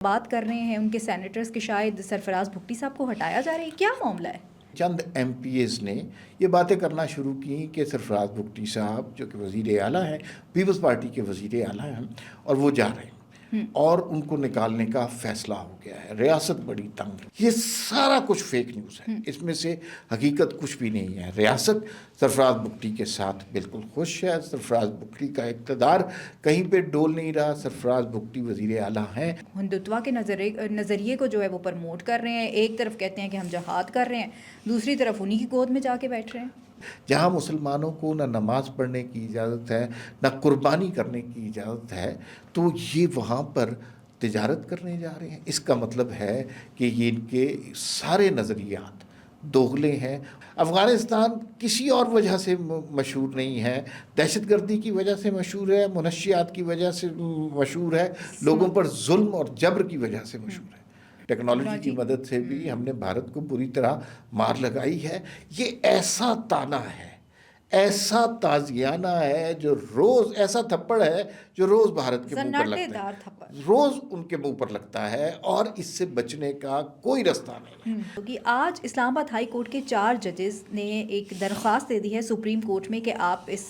بات کر رہے ہیں ان کے سینیٹرز کے شاید سرفراز بھٹی صاحب کو ہٹایا جا رہا ہے، کیا معاملہ ہے؟ چند ایم پی ایز نے یہ باتیں کرنا شروع کی کہ سرفراز بھٹی صاحب جو کہ وزیر اعلیٰ ہیں، پیپلز پارٹی کے وزیر اعلیٰ ہیں، اور وہ جا رہے ہیں اور ان کو نکالنے کا فیصلہ ہو گیا ہے، ریاست بڑی تنگ ہے۔ یہ سارا کچھ فیک نیوز ہے، اس میں سے حقیقت کچھ بھی نہیں ہے۔ ریاست سرفراز بھٹی کے ساتھ بالکل خوش ہے، سرفراز بھٹی کا اقتدار کہیں پہ ڈول نہیں رہا، سرفراز بھٹی وزیر اعلیٰ ہیں۔ ہندوتوا کے نظریے کو جو ہے وہ پرموٹ کر رہے ہیں، ایک طرف کہتے ہیں کہ ہم جہاد کر رہے ہیں، دوسری طرف انہی کی گود میں جا کے بیٹھ رہے ہیں۔ جہاں مسلمانوں کو نہ نماز پڑھنے کی اجازت ہے، نہ قربانی کرنے کی اجازت ہے، تو یہ وہاں پر تجارت کرنے جا رہے ہیں۔ اس کا مطلب ہے کہ یہ ان کے سارے نظریات دوغلے ہیں۔ افغانستان کسی اور وجہ سے مشہور نہیں ہے، دہشت گردی کی وجہ سے مشہور ہے، منشیات کی وجہ سے مشہور ہے، لوگوں پر ظلم اور جبر کی وجہ سے مشہور ہے۔ ٹیکنالوجی کی مدد سے بھی ہم نے بھارت کو بری طرح مار لگائی ہے۔ یہ ایسا تانا ہے، ایسا تازیانہ ہے، جو روز ایسا تھپڑ ہے جو روز بھارت کے منہ پر لگتا ہے، روز ان کے منہ پر لگتا ہے، اور اس سے بچنے کا کوئی رستہ نہیں ہے۔ کیونکہ آج اسلام آباد ہائی کورٹ کے 4 ججز نے ایک درخواست دے دی ہے سپریم کورٹ میں کہ آپ اس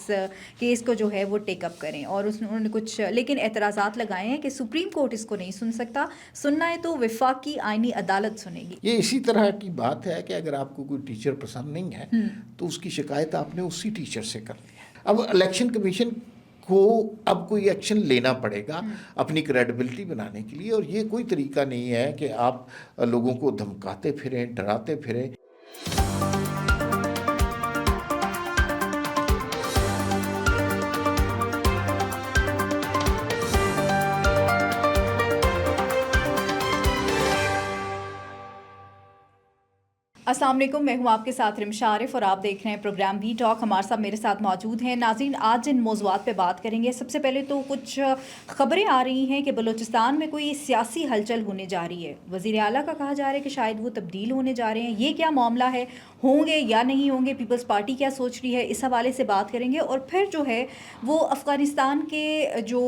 کیس کو جو ہے وہ ٹیک اپ کریں، اور انہوں نے کچھ لیکن اعتراضات لگائے ہیں کہ سپریم کورٹ اس کو نہیں سن سکتا، سننا ہے تو وفاقی آئینی عدالت سنے گی۔ یہ اسی طرح کی بات ہے کہ اگر آپ کو کوئی ٹیچر پسند نہیں ہے تو اس کی شکایت آپ نے اسی ٹیچر سے کر لی ہے۔ اب الیکشن کمیشن کو اب کوئی ایکشن لینا پڑے گا اپنی کریڈیبلٹی بنانے کے لیے، اور یہ کوئی طریقہ نہیں ہے کہ آپ لوگوں کو دھمکاتے پھریں، ڈراتے پھریں۔ السلام علیکم، میں ہوں آپ کے ساتھ رمشا عارف اور آپ دیکھ رہے ہیں پروگرام وی ٹاک۔ ہمارے ساتھ میرے ساتھ موجود ہیں ناظرین۔ آج جن موضوعات پہ بات کریں گے، سب سے پہلے تو کچھ خبریں آ رہی ہیں کہ بلوچستان میں کوئی سیاسی ہلچل ہونے جا رہی ہے۔ وزیر اعلیٰ کا کہا جا رہا ہے کہ شاید وہ تبدیل ہونے جا رہے ہیں، یہ کیا معاملہ ہے، ہوں گے یا نہیں ہوں گے، پیپلز پارٹی کیا سوچ رہی ہے، اس حوالے سے بات کریں گے۔ اور پھر جو ہے وہ افغانستان کے جو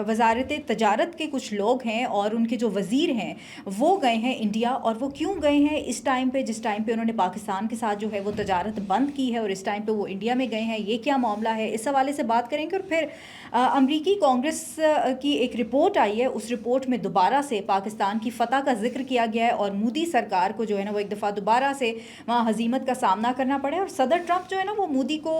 وزارت تجارت کے کچھ لوگ ہیں اور ان کے جو وزیر ہیں وہ گئے ہیں انڈیا، اور وہ کیوں گئے ہیں اس ٹائم پہ، جس ٹائم پہ انہوں نے پاکستان کے ساتھ جو ہے وہ تجارت بند کی ہے، اور اس ٹائم پہ وہ انڈیا میں گئے ہیں، یہ کیا معاملہ ہے، اس حوالے سے بات کریں گے۔ اور پھر امریکی کانگریس کی ایک رپورٹ آئی ہے، اس رپورٹ میں دوبارہ سے پاکستان کی فتح کا ذکر کیا گیا ہے، اور مودی سرکار کو جو ہے نا وہ ایک دفعہ دوبارہ سے وہاں ہزیمت کا سامنا کرنا پڑے، اور صدر ٹرمپ جو ہے نا وہ مودی کو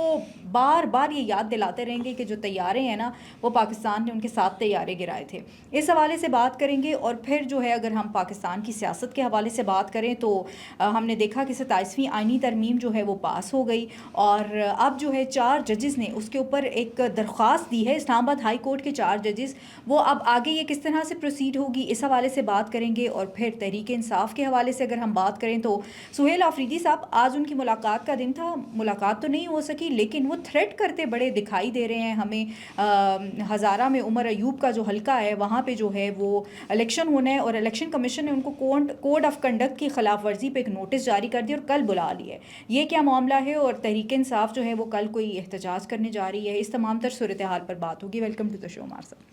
بار بار یہ یاد دلاتے رہیں گے کہ جو طیارے ہیں نا وہ پاکستان نے ان کے 7 طیارے گرائے تھے۔ اس حوالے سے بات کریں گے۔ اور پھر جو ہے اگر ہم پاکستان کی سیاست کے حوالے سے بات کریں تو ہم نے دیکھا کہ 27ویں آئینی ترمیم جو ہے وہ پاس ہو گئی، اور اب جو ہے 4 ججز نے اس کے اوپر ایک درخواست دی ہے، اسلام آباد ہائی کورٹ کے 4 ججز، وہ اب آگے یہ کس طرح سے پروسیڈ ہوگی، اس حوالے سے بات کریں گے۔ اور پھر تحریک انصاف کے حوالے سے اگر ہم بات کریں تو سہیل آفریدی صاحب، آج ان کی ملاقات کا دن تھا، ملاقات تو نہیں ہو سکی، لیکن وہ تھریٹ کرتے بڑے دکھائی دے رہے ہیں ہمیں۔ ہزارہ میں عمر ایوب کا جو حلقہ ہے وہاں پہ جو ہے وہ الیکشن ہونا ہے، اور الیکشن کمیشن نے ان کو کوڈ آف کنڈکٹ کی خلاف ورزی پہ ایک نوٹس جاری کر دیا اور کل بلا لیا ہے، یہ کیا معاملہ ہے؟ اور تحریک انصاف جو ہے وہ کل کوئی احتجاج کرنے جا رہی ہے، اس تمام تر صورتحال پر بات ہوگی۔ ویلکم ٹو دا شو عمار صاحب۔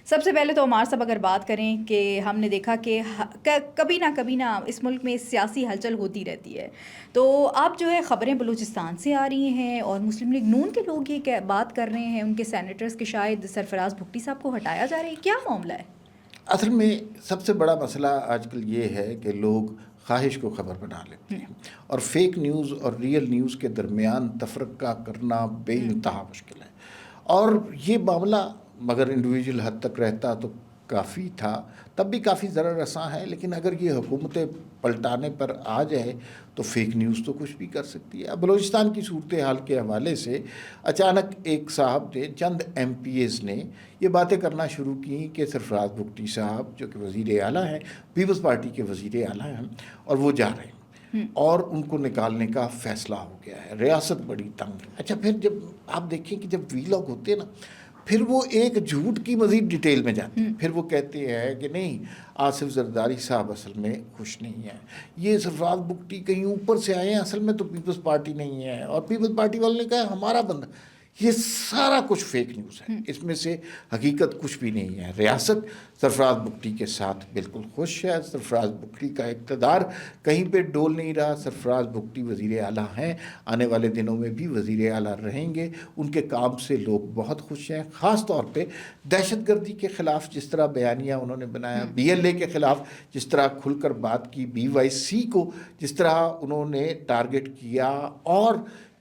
سب سے پہلے تو عمار صاحب اگر بات کریں کہ ہم نے دیکھا کہ کبھی نہ اس ملک میں سیاسی ہلچل ہوتی رہتی ہے، تو اب جو ہے خبریں بلوچستان سے آ رہی ہیں، اور مسلم لیگ نون کے لوگ یہ بات کر رہے ہیں ان کے سینیٹرز کے شاید سرفراز بھٹی صاحب کو ہٹایا جا رہا ہے، کیا معاملہ ہے؟ اصل میں سب سے بڑا مسئلہ آج کل یہ ہے کہ لوگ خواہش کو خبر بنا لیتے ہیں، اور فیک نیوز اور ریئل نیوز کے درمیان تفرقہ کرنا بے انتہا مشکل ہے۔ اور یہ معاملہ مگر انڈیویجول حد تک رہتا تو کافی تھا، تب بھی کافی ضرر رساں ہے، لیکن اگر یہ حکومتیں پلٹانے پر آ جائے تو فیک نیوز تو کچھ بھی کر سکتی ہے۔ اب بلوچستان کی صورتحال کے حوالے سے اچانک ایک صاحب نے، چند ایم پی ایز نے یہ باتیں کرنا شروع کی کہ سرفراز بھٹی صاحب جو کہ وزیر اعلیٰ ہیں، پیپلز پارٹی کے وزیر اعلیٰ ہیں، اور وہ جا رہے ہیں اور ان کو نکالنے کا فیصلہ ہو گیا ہے، ریاست بڑی تنگ ہے۔ اچھا، پھر جب آپ دیکھیں کہ جب ویلاگ ہوتے ہیں نا، پھر وہ ایک جھوٹ کی مزید ڈیٹیل میں جاتے ہیں، پھر وہ کہتے ہیں کہ نہیں، آصف زرداری صاحب اصل میں خوش نہیں ہیں، یہ سرفراز بھٹی کہیں اوپر سے آئے ہیں، اصل میں تو پیپلز پارٹی نہیں ہے، اور پیپلز پارٹی والوں نے کہا ہمارا بندہ۔ یہ سارا کچھ فیک نیوز ہے، اس میں سے حقیقت کچھ بھی نہیں ہے۔ ریاست سرفراز بگٹی کے ساتھ بالکل خوش ہے، سرفراز بگٹی کا اقتدار کہیں پہ ڈول نہیں رہا۔ سرفراز بگٹی وزیر اعلیٰ ہیں، آنے والے دنوں میں بھی وزیر اعلیٰ رہیں گے، ان کے کام سے لوگ بہت خوش ہیں، خاص طور پہ دہشت گردی کے خلاف جس طرح بیانیہ انہوں نے بنایا، BLA کے خلاف جس طرح کھل کر بات کی، BYC کو جس طرح انہوں نے ٹارگٹ کیا، اور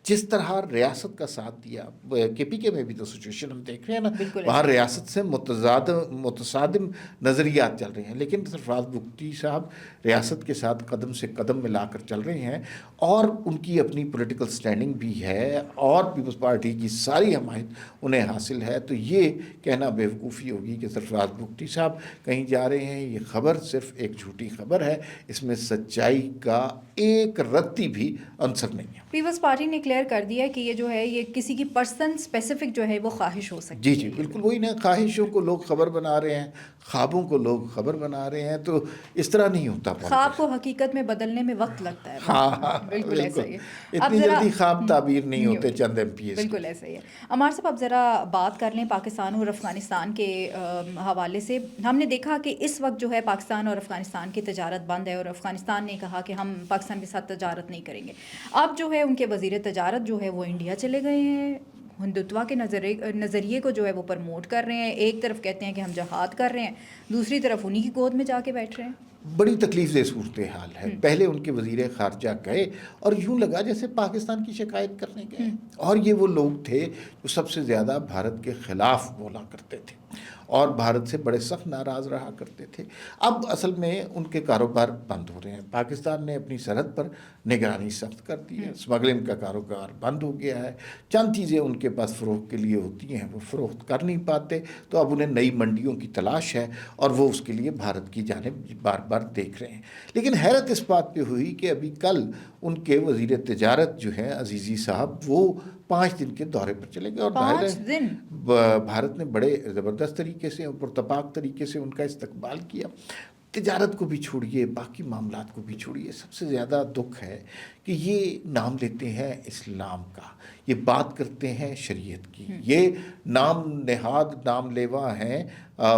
جس طرح ریاست کا ساتھ دیا۔ KPK میں بھی تو سچویشن ہم دیکھ رہے ہیں نا، وہاں ریاست سے متصادم نظریات چل رہے ہیں، لیکن سرفراز بگٹی صاحب ریاست کے ساتھ قدم سے قدم ملا کر چل رہے ہیں، اور ان کی اپنی پولیٹیکل سٹینڈنگ بھی ہے، اور پیپلز پارٹی کی ساری حمایت انہیں حاصل ہے۔ تو یہ کہنا بیوقوفی ہوگی کہ سرفراز بگٹی صاحب کہیں جا رہے ہیں، یہ خبر صرف ایک جھوٹی خبر ہے، اس میں سچائی کا ایک رتی بھی عنصر نہیں ہے۔ پیپلز پارٹی نے کلیئر کر دیا کہ یہ جو ہے یہ کسی کی پرسن اسپیسیفک جو ہے وہ خواہش ہو سکتی ہے۔ جی بالکل وہی نا، خواہشوں کو لوگ خبر بنا رہے ہیں، خوابوں کو لوگ خبر بنا رہے ہیں، تو اس طرح نہیں ہوتا۔ خواب کو حقیقت میں بدلنے میں وقت لگتا ہے۔ ہاں بالکل ایسا ہی ہے۔ اتنی جلدی خواب تعبیر نہیں ہوتے چند MPs۔ بالکل ایسا ہی ہے۔ عمار صاحب اب ذرا بات کر لیں پاکستان اور افغانستان کے حوالے سے۔ ہم نے دیکھا کہ اس وقت جو ہے پاکستان اور افغانستان کی تجارت بند ہے، اور افغانستان نے کہا کہ ہم پاکستان کے ساتھ تجارت نہیں کریں گے۔ اب جو ہے ان کے وزیر تجارت جو ہے وہ انڈیا چلے گئے ہیں، ہندوتوا کے نظریے کو جو ہے وہ پرموٹ کر رہے ہیں۔ ایک طرف کہتے ہیں کہ ہم جہاد کر رہے ہیں، دوسری طرف انہی کی گود میں جا کے بیٹھ رہے ہیں۔ بڑی تکلیف دہ صورتحال ہے۔ پہلے ان کے وزیر خارجہ گئے اور یوں لگا جیسے پاکستان کی شکایت کرنے گئے، اور یہ وہ لوگ تھے جو سب سے زیادہ بھارت کے خلاف بولا کرتے تھے اور بھارت سے بڑے سخت ناراض رہا کرتے تھے۔ اب اصل میں ان کے کاروبار بند ہو رہے ہیں۔ پاکستان نے اپنی سرحد پر نگرانی سخت کر دی ہے، اسمگلنگ کا کاروبار بند ہو گیا ہے، چند چیزیں ان کے پاس فروخت کے لیے ہوتی ہیں وہ فروخت کر نہیں پاتے، تو اب انہیں نئی منڈیوں کی تلاش ہے، اور وہ اس کے لیے بھارت کی جانب بار بار دیکھ رہے ہیں۔ لیکن حیرت اس بات پہ ہوئی کہ ابھی کل ان کے وزیر تجارت جو ہیں عزیزی صاحب، وہ 5 دن کے دورے پر چلے گئے، اور ظاہر ہے بھارت نے بڑے زبردست طریقے سے اور پرتپاک طریقے سے ان کا استقبال کیا۔ تجارت کو بھی چھوڑیے، باقی معاملات کو بھی چھوڑیے، سب سے زیادہ دکھ ہے کہ یہ نام لیتے ہیں اسلام کا، یہ بات کرتے ہیں شریعت کی، یہ نام نہاد نام لیوا ہیں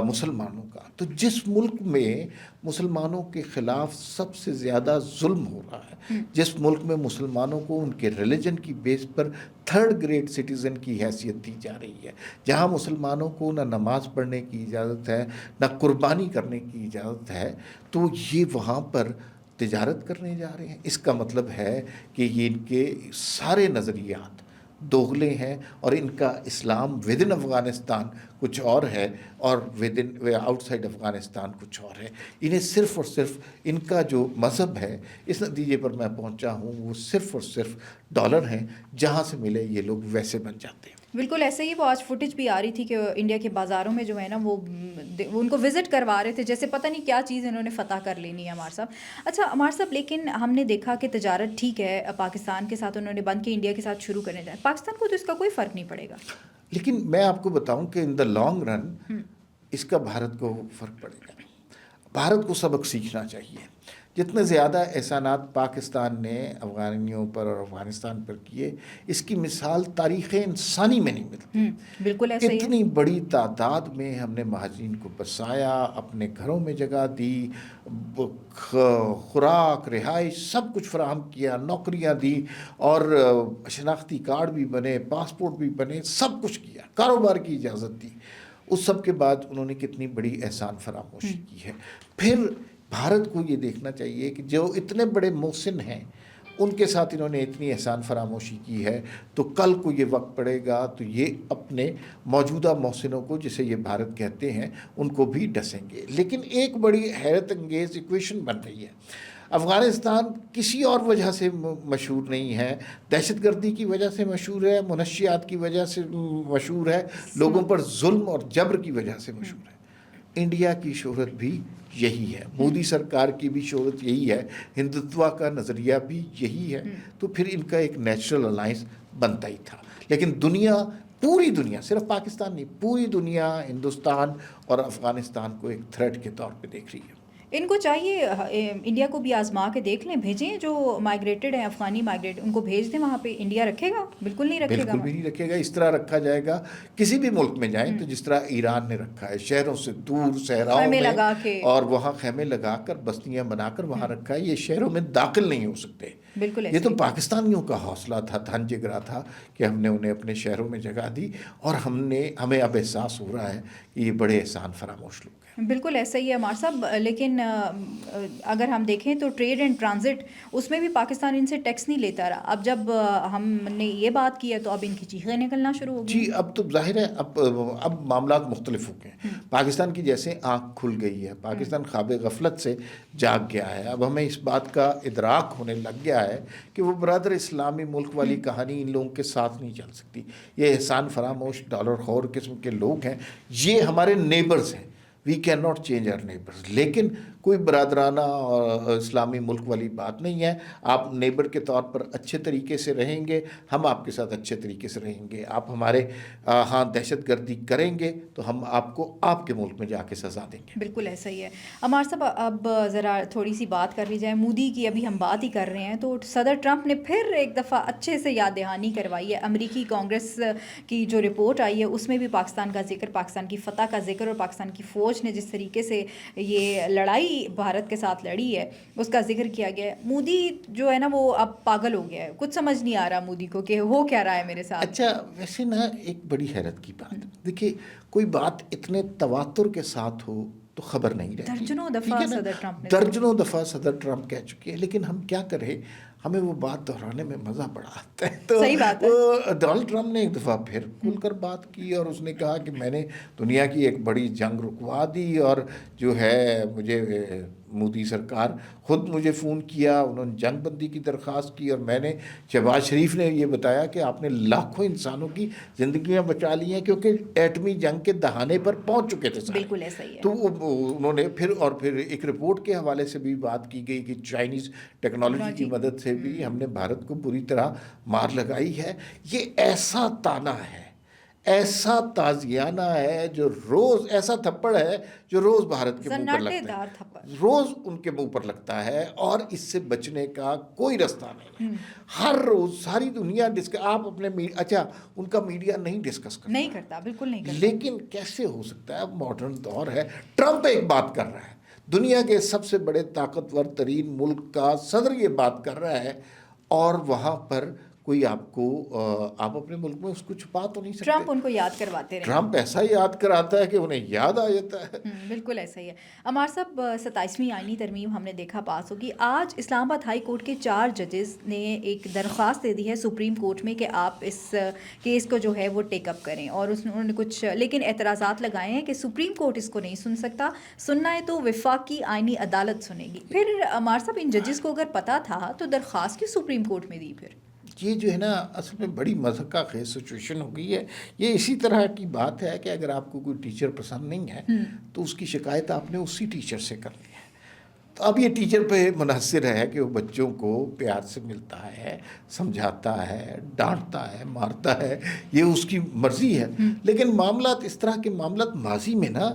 مسلمانوں کا۔ تو جس ملک میں مسلمانوں کے خلاف سب سے زیادہ ظلم ہو رہا ہے، جس ملک میں مسلمانوں کو ان کے ریلیجن کی بیس پر 3rd گریڈ سٹیزن کی حیثیت دی جا رہی ہے، جہاں مسلمانوں کو نہ نماز پڑھنے کی اجازت ہے، نہ قربانی کرنے کی اجازت ہے، تو یہ وہاں پر تجارت کرنے جا رہے ہیں۔ اس کا مطلب ہے کہ یہ ان کے سارے نظریات دوغلے ہیں، اور ان کا اسلام ودن افغانستان کچھ اور ہے، اور آؤٹ سائڈ افغانستان کچھ اور ہے۔ انہیں صرف اور صرف ان کا جو مذہب ہے، اس نتیجے پر میں پہنچا ہوں، وہ صرف اور صرف ڈالر ہیں، جہاں سے ملے یہ لوگ ویسے بن جاتے ہیں۔ بالکل ایسے ہی وہ آج فوٹیج بھی آ رہی تھی کہ انڈیا کے بازاروں میں جو ہے نا وہ ان کو وزٹ کروا رہے تھے، جیسے پتہ نہیں کیا چیز انہوں نے فتح کر لینی ہے عمار صاحب۔ اچھا عمار صاحب، لیکن ہم نے دیکھا کہ تجارت ٹھیک ہے پاکستان کے ساتھ انہوں نے بند کی، انڈیا کے ساتھ شروع کرنے جائے، پاکستان کو تو اس کا کوئی فرق نہیں پڑے گا۔ لیکن میں آپ کو بتاؤں کہ ان دا لانگ رن اس کا بھارت کو فرق پڑے گا۔ بھارت کو سبق سیکھنا چاہیے۔ جتنے زیادہ احسانات پاکستان نے افغانیوں پر اور افغانستان پر کیے، اس کی مثال تاریخ انسانی میں نہیں ملتی۔ بالکل ایسا ہی ہے۔ اتنی بڑی تعداد میں ہم نے مہاجرین کو بسایا، اپنے گھروں میں جگہ دی، خوراک، رہائش، سب کچھ فراہم کیا، نوکریاں دی، اور شناختی کارڈ بھی بنے، پاسپورٹ بھی بنے، سب کچھ کیا، کاروبار کی اجازت دی۔ اس سب کے بعد انہوں نے کتنی بڑی احسان فراموشی کی ہے۔ پھر بھارت کو یہ دیکھنا چاہیے کہ جو اتنے بڑے محسن ہیں، ان کے ساتھ انہوں نے اتنی احسان فراموشی کی ہے، تو کل کو یہ وقت پڑے گا تو یہ اپنے موجودہ محسنوں کو، جسے یہ بھارت کہتے ہیں، ان کو بھی ڈسیں گے۔ لیکن ایک بڑی حیرت انگیز ایکویشن بن رہی ہے۔ افغانستان کسی اور وجہ سے مشہور نہیں ہے، دہشت گردی کی وجہ سے مشہور ہے، منشیات کی وجہ سے مشہور ہے، لوگوں پر ظلم اور جبر کی وجہ سے مشہور ہے۔ انڈیا کی شہرت بھی یہی ہے، مودی سرکار کی بھی شہرت یہی ہے، ہندوتوا کا نظریہ بھی یہی ہے، تو پھر ان کا ایک نیچرل الائنس بنتا ہی تھا۔ لیکن دنیا، پوری دنیا، صرف پاکستان نہیں، پوری دنیا ہندوستان اور افغانستان کو ایک تھریٹ کے طور پہ دیکھ رہی ہے۔ ان کو چاہیے انڈیا کو بھی آزما کے دیکھ لیں, بھیجیں جو مائگریٹڈ ہیں, افغانی مائگریٹ, ان کو بھیج دیں وہاں پہ. انڈیا رکھے گا؟ بالکل نہیں رکھے گا. بالکل بھی نہیں رکھے گا. اس طرح رکھا جائے گا کسی بھی ملک میں جائیں تو جس طرح ایران نے رکھا ہے, شہروں سے دور صحراؤں خیمے میں, لگا کے, اور وہاں خیمے لگا کر بستیاں بنا کر وہاں رکھا ہے. یہ شہروں میں داخل نہیں ہو سکتے. بالکل یہ تو پاکستانیوں کا حوصلہ تھا, دھن جگرا تھا کہ ہم نے انہیں اپنے شہروں میں جگہ دی, اور ہمیں اب احساس ہو رہا ہے کہ یہ بڑے احسان فراموش لوگ ہیں. بالکل ایسا ہی ہے عمار صاحب. لیکن اگر ہم دیکھیں تو ٹریڈ اینڈ ٹرانزٹ, اس میں بھی پاکستان ان سے ٹیکس نہیں لیتا رہا. اب جب ہم نے یہ بات کی ہے تو اب ان کی چیخیں نکلنا شروع ہو گئی. جی, اب تو ظاہر ہے اب معاملات مختلف ہو گئے ہیں. پاکستان کی جیسے آنکھ کھل گئی ہے, پاکستان خواب غفلت سے جاگ گیا ہے. اب ہمیں اس بات کا ادراک ہونے لگ گیا ہے کہ وہ برادر اسلامی ملک والی کہانی ان لوگوں کے ساتھ نہیں چل سکتی. یہ احسان فراموش ڈالر خور قسم کے لوگ ہیں, یہ ہمارے نیبرز ہیں. We can not change our neighbours. لیکن کوئی برادرانہ اور اسلامی ملک والی بات نہیں ہے. آپ نیبر کے طور پر اچھے طریقے سے رہیں گے, ہم آپ کے ساتھ اچھے طریقے سے رہیں گے. آپ ہمارے ہاں دہشت گردی کریں گے تو ہم آپ کو آپ کے ملک میں جا کے سزا دیں گے. بالکل ایسا ہی ہے. عمار صاحب اب ذرا تھوڑی سی بات کر لی جائے مودی کی. ابھی ہم بات ہی کر رہے ہیں تو صدر ٹرمپ نے پھر ایک دفعہ اچھے سے یاد دہانی کروائی ہے. امریکی کانگریس کی جو رپورٹ آئی ہے اس میں بھی پاکستان کا ذکر, پاکستان کی فتح کا ذکر, اور پاکستان کی فوج نے جس طریقے سے یہ لڑائی بھارت کے ساتھ لڑی ہے اس کا ذکر کیا گیا ہے. مودی جو ہے نا وہ اب پاگل ہو گیا ہے. کچھ سمجھ نہیں آ رہا مودی کو کہ ہو کیا رہا ہے میرے ساتھ. اچھا, ویسے نا ایک بڑی حیرت کی بات, دیکھیے کوئی بات اتنے تواتر کے ساتھ ہو تو خبر نہیں رہتی. درجنوں دفعہ صدر ٹرمپ نے درجنوں دفعہ صدر ٹرمپ کہہ چکے ہیں, لیکن ہم کیا کریں, ہمیں وہ بات دہرانے میں مزہ بڑا آتا ہے. تو صحیح بات ہے. وہ ڈونلڈ ٹرمپ نے ایک دفعہ پھر کھل کر بات کی, اور اس نے کہا کہ میں نے دنیا کی ایک بڑی جنگ رکوا دی, اور جو ہے مجھے مودی سرکار خود مجھے فون کیا, انہوں نے جنگ بندی کی درخواست کی, اور میں نے شہباز شریف نے یہ بتایا کہ آپ نے لاکھوں انسانوں کی زندگیاں بچا لی ہیں کیونکہ ایٹمی جنگ کے دہانے پر پہنچ چکے تھے سارے. بالکل ایسا ہی ہے. تو انہوں نے پھر ایک رپورٹ کے حوالے سے بھی بات کی گئی کہ چائنیز ٹیکنالوجی کی مدد سے بھی ہم نے بھارت کو پوری طرح مار لگائی ہے. یہ ایسا تانا ہے, ایسا تازیانہ ہے, جو روز ایسا تھپڑ ہے جو روز بھارت کے منہ پر لگتا ہے, روز ان کے منہ پر لگتا ہے, اور اس سے بچنے کا کوئی رستہ نہیں ہے. ہر روز ساری دنیا آپ اپنے اچھا ان کا میڈیا نہیں ڈسکس کرتا, نہیں کرتا, بالکل نہیں کرتا. لیکن کیسے ہو سکتا ہے, اب ماڈرن دور ہے, ٹرمپ ایک بات کر رہا ہے, دنیا کے سب سے بڑے طاقتور ترین ملک کا صدر یہ بات کر رہا ہے, اور وہاں پر کوئی آپ اپنے ملک میں اس کو چھپا تو نہیں سکتے. ٹرمپ ان کو یاد کرواتے رہے. ٹرمپ ایسا یاد کراتا ہے کہ انہیں یاد آ جاتا ہے. بالکل ایسا ہی ہے. عمار صاحب 27ویں آئینی ترمیم ہم نے دیکھا پاس ہوگی. آج اسلام آباد ہائی کورٹ کے 4 ججز نے ایک درخواست دے دی ہے سپریم کورٹ میں کہ آپ اس کیس کو جو ہے وہ ٹیک اپ کریں, اور انہوں نے کچھ لیکن اعتراضات لگائے ہیں کہ سپریم کورٹ اس کو نہیں سن سکتا, سننا ہے تو وفاقی آئینی عدالت سنے گی. پھر عمار صاحب ان ججز کو اگر پتہ تھا تو درخواست کیوں سپریم کورٹ میں دی؟ پھر یہ جو ہے نا اصل میں بڑی مضحکہ خیز سچویشن ہو گئی ہے. یہ اسی طرح کی بات ہے کہ اگر آپ کو کوئی ٹیچر پسند نہیں ہے تو اس کی شکایت آپ نے اسی ٹیچر سے کرنی ہے. تو اب یہ ٹیچر پہ منحصر ہے کہ وہ بچوں کو پیار سے ملتا ہے, سمجھاتا ہے, ڈانٹتا ہے, مارتا ہے, یہ اس کی مرضی ہے. لیکن معاملات اس طرح کے معاملات ماضی میں نا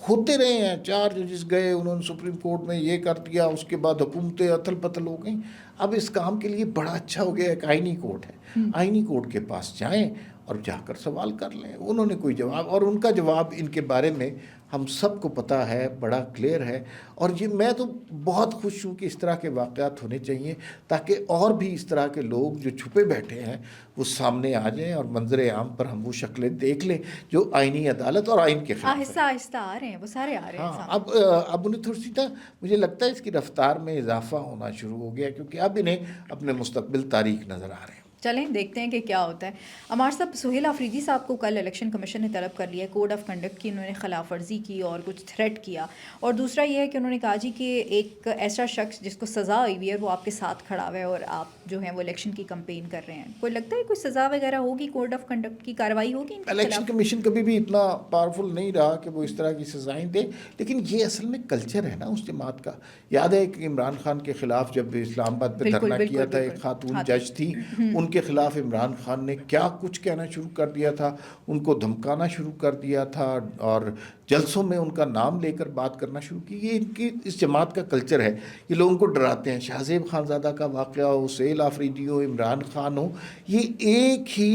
ہوتے رہے ہیں. 4 ججز گئے, انہوں نے سپریم کورٹ میں یہ کر دیا, اس کے بعد حکومتیں اتھل پتھل ہو گئیں. اب اس کام کے لیے بڑا اچھا ہو گیا ایک آئینی کورٹ ہے, آئینی کورٹ کے پاس جائیں اور جا کر سوال کر لیں. انہوں نے کوئی جواب, اور ان کا جواب ان کے بارے میں ہم سب کو پتہ ہے, بڑا کلیئر ہے. اور یہ میں تو بہت خوش ہوں کہ اس طرح کے واقعات ہونے چاہیے تاکہ اور بھی اس طرح کے لوگ جو چھپے بیٹھے ہیں وہ سامنے آ جائیں, اور منظر عام پر ہم وہ شکلیں دیکھ لیں جو آئینی عدالت اور آئین کے خلاف آہستہ آہستہ آ رہے ہیں, وہ سارے آ رہے ہیں. ہاں, اب انہیں تھوڑی سی مجھے لگتا ہے اس کی رفتار میں اضافہ ہونا شروع ہو گیا, کیونکہ اب انہیں اپنے مستقبل تاریخ نظر آ رہے ہیں. چلیں دیکھتے ہیں کہ کیا ہوتا ہے. عمار صاحب سہیل آفریدی صاحب کو کل الیکشن کمیشن نے طلب کر لیا ہے, کوڈ آف کنڈکٹ کی انہوں نے خلاف ورزی کی اور کچھ تھریٹ کیا, اور دوسرا یہ ہے کہ انہوں نے کہا جی کہ ایک ایسا شخص جس کو سزا ہوئی ہوئی ہے وہ آپ کے ساتھ کھڑا ہوا ہے اور آپ جو ہیں وہ الیکشن کی کمپین کر رہے ہیں. کوئی لگتا ہے کوئی سزا وغیرہ ہوگی, کوڈ آف کنڈکٹ کی کارروائی ہوگی ان کے خلاف؟ الیکشن کمیشن کبھی بھی اتنا پاورفل نہیں رہا کہ وہ اس طرح کی سزائیں دے, لیکن یہ اصل میں کلچر ہے نا اس جماعت کا. یاد ہے کہ عمران خان کے خلاف جب اسلام آباد پہ دھرنا کیا تھا, ایک خاتون جج تھی, ان کے خلاف عمران خان نے کیا کچھ کہنا شروع کر دیا تھا، ان کو دھمکانا شروع کر دیا تھا اور جلسوں میں ان کا نام لے کر بات کرنا شروع کی. یہ ان کی اس جماعت کا کلچر ہے. یہ لوگوں کو ڈراتے ہیں. شاہ زیب خانزادہ کا واقعہ ہو، سہیل آفریدی ہو، عمران خان ہو، یہ ایک ہی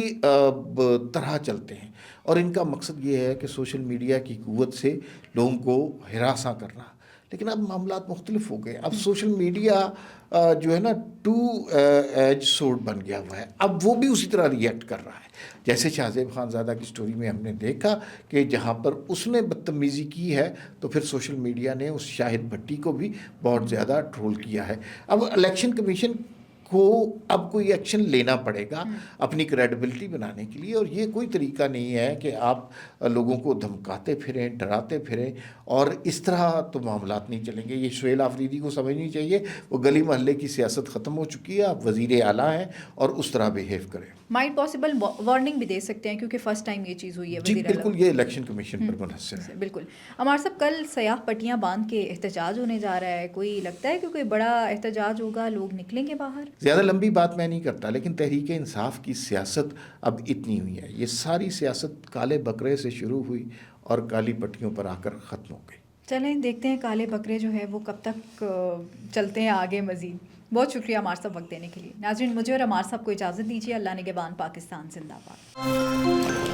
طرح چلتے ہیں اور ان کا مقصد یہ ہے کہ سوشل میڈیا کی قوت سے لوگوں کو ہراساں کرنا. لیکن اب معاملات مختلف ہو گئے. اب سوشل میڈیا جو ہے نا ٹو ایج سورڈ بن گیا ہوا ہے. اب وہ بھی اسی طرح ریئیکٹ کر رہا ہے. جیسے شاہ زیب خانزادہ کی سٹوری میں ہم نے دیکھا کہ جہاں پر اس نے بدتمیزی کی ہے تو پھر سوشل میڈیا نے اس شاہد بھٹی کو بھی بہت زیادہ ٹرول کیا ہے. اب الیکشن کمیشن کو اب کوئی ایکشن لینا پڑے گا اپنی کریڈیبلٹی بنانے کے لیے، اور یہ کوئی طریقہ نہیں ہے کہ آپ لوگوں کو دھمکاتے پھریں، ڈراتے پھریں، اور اس طرح تو معاملات نہیں چلیں گے. یہ سہیل آفریدی کو سمجھنی چاہیے وہ گلی محلے کی سیاست ختم ہو چکی ہے. آپ وزیر اعلیٰ ہیں اور اس طرح بیہیو کریں. مائٹ پاسبل وارننگ بھی دے سکتے ہیں کیونکہ فرسٹ ٹائم یہ چیز ہوئی ہے جی وزیر اعلیٰ. بالکل، یہ الیکشن کمیشن پر منحصر ہے. بالکل. عمار صاحب، کل سیاہ پٹیاں باندھ کے احتجاج ہونے جا رہا ہے. کوئی لگتا ہے کہ کوئی بڑا احتجاج ہوگا، لوگ نکلیں گے باہر؟ زیادہ لمبی بات میں نہیں کرتا، لیکن تحریک انصاف کی سیاست اب اتنی ہوئی ہے. یہ ساری سیاست کالے بکرے سے شروع ہوئی اور کالی پٹیوں پر آ کر ختم ہو گئی. چلیں دیکھتے ہیں کالے بکرے جو ہے وہ کب تک چلتے ہیں آگے مزید. بہت شکریہ عمار صاحب وقت دینے کے لیے. ناظرین، مجھے اور عمار صاحب کو اجازت دیجیے. اللہ نگہبان. پاکستان زندہ باد.